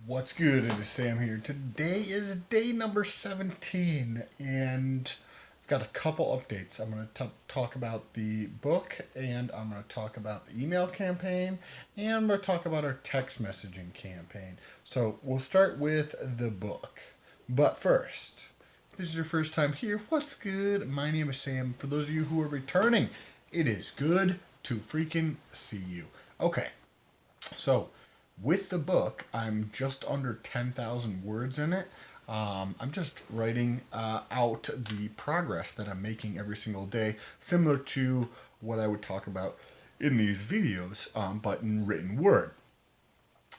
What's good? It is Sam here. Today is day number 17, and I've got a couple updates. I'm going to talk about the book, and I'm going to talk about the email campaign, and I'm going to talk about our text messaging campaign. So we'll start with the book. But first, if this is your first time here, what's good? My name is Sam. For those of you who are returning, it is good to freaking see you. Okay, so, with the book, I'm just under 10,000 words in it. I'm just writing out the progress that I'm making every single day, similar to what I would talk about in these videos, but in written word.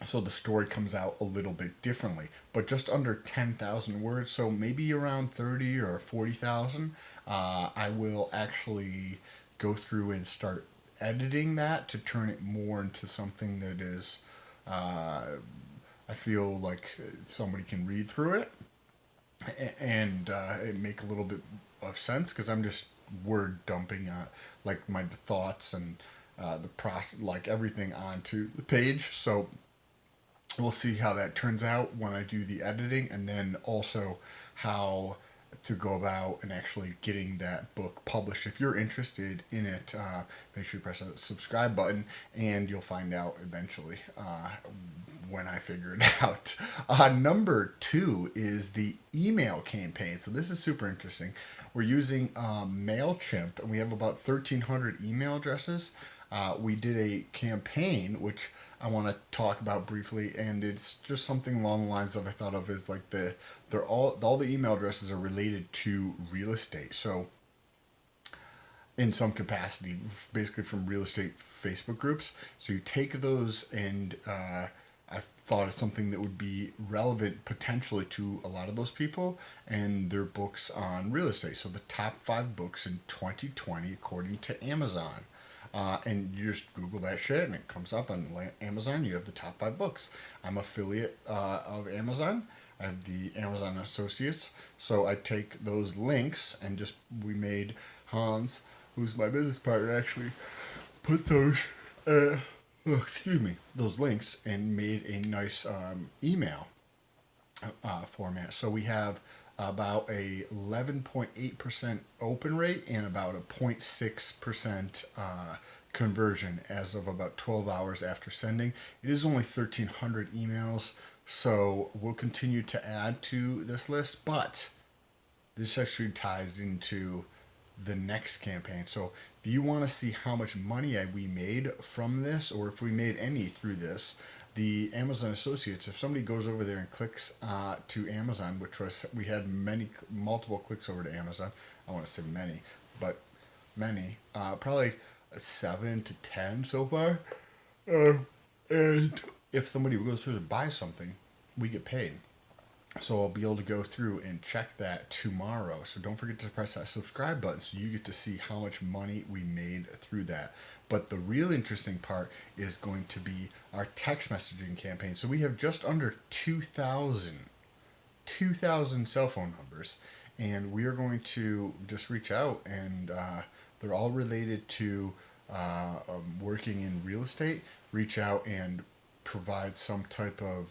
So the story comes out a little bit differently, but just under 10,000 words, so maybe around 30 or 40,000. I will actually go through and start editing that to turn it more into something that is, I feel like somebody can read through it and it make a little bit of sense because I'm just word dumping like my thoughts and the process, like everything onto the page. So we'll see how that turns out when I do the editing, and then also how to go about and actually getting that book published. If you're interested in it, make sure you press the subscribe button, and you'll find out eventually when I figure it out. Number two is the email campaign. So this is super interesting. We're using MailChimp, and we have about 1,300 email addresses. We did a campaign, which I want to talk about briefly, and it's just something along the lines of I thought of as like they're all the email addresses are related to real estate. So in some capacity, basically from real estate Facebook groups. So you take those and I thought of something that would be relevant potentially to a lot of those people and their books on real estate. So the top 5 books in 2020 according to Amazon. And you just Google that shit and it comes up on Amazon. You have the top 5 books. I'm affiliate of Amazon. I have the Amazon Associates. So I take those links and we made Hans, who's my business partner, actually put those, those links and made a nice email format. So we have about a 11.8% open rate and about a 0.6% conversion as of about 12 hours after sending. It is only 1,300 emails, so we'll continue to add to this list, but this actually ties into the next campaign. So if you want to see how much money we made from this, or if we made any through this, the Amazon Associates, if somebody goes over there and clicks to Amazon, which was, we had multiple clicks over to Amazon. I want to say many, but many, probably 7 to 10 so far. And if somebody goes through to buy something, we get paid. So I'll be able to go through and check that tomorrow. So don't forget to press that subscribe button so you get to see how much money we made through that. But the real interesting part is going to be our text messaging campaign. So we have just under 2,000 cell phone numbers, and we are going to just reach out, and they're all related to working in real estate. Reach out and provide some type of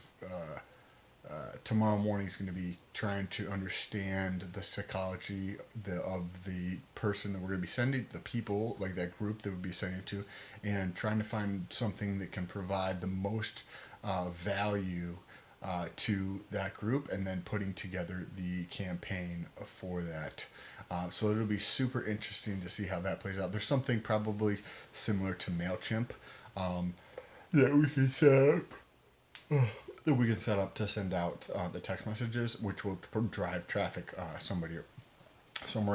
tomorrow morning is going to be trying to understand the psychology of the person that we're going to be sending, the people, like that group that we'll be sending to, and trying to find something that can provide the most value to that group, and then putting together the campaign for that. So it'll be super interesting to see how that plays out. There's something probably similar to MailChimp that we can set up that we can set up to send out the text messages, which will drive traffic somewhere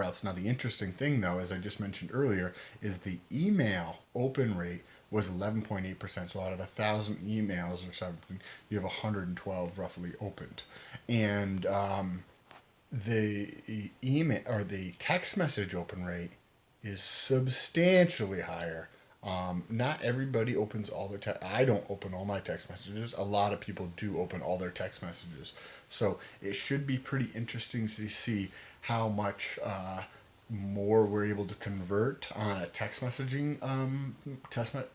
else. Now, the interesting thing, though, as I just mentioned earlier, is the email open rate was 11.8%. So out of 1,000 emails or something, you have 112 roughly opened. And the email or the text message open rate is substantially higher. Not everybody opens all their I don't open all my text messages. A lot of people do open all their text messages. So it should be pretty interesting to see how much more we're able to convert on a text messaging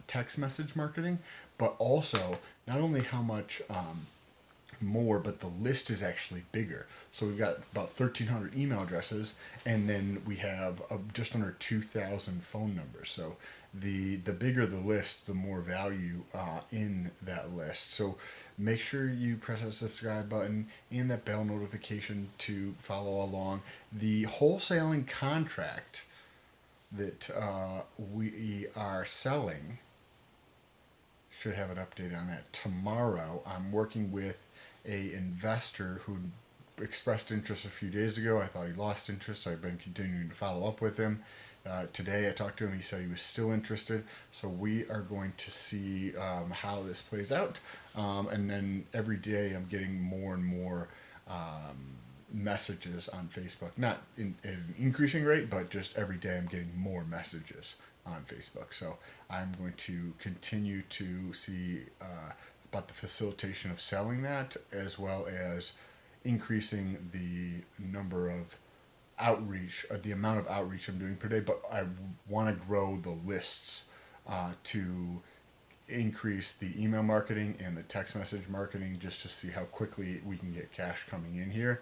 text message marketing, but also not only how much more, but the list is actually bigger. So we've got about 1,300 email addresses, and then we have just under 2,000 phone numbers. So the bigger the list, the more value in that list. So make sure you press that subscribe button and that bell notification to follow along. The wholesaling contract that we are selling should have an update on that tomorrow. I'm working with a investor who expressed interest a few days ago. I thought he lost interest, so I've been continuing to follow up with him. Today I talked to him. He said he was still interested. So we are going to see how this plays out. And then every day I'm getting more and more messages on Facebook. Not in an increasing rate, but just every day I'm getting more messages on Facebook. So I'm going to continue to see about the facilitation of selling that, as well as increasing the number of outreach, the amount of outreach I'm doing per day. But I want to grow the lists to increase the email marketing and the text message marketing, just to see how quickly we can get cash coming in here.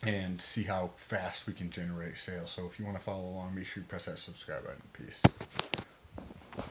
And see how fast we can generate sales. So if you want to follow along, make sure you press that subscribe button. Peace.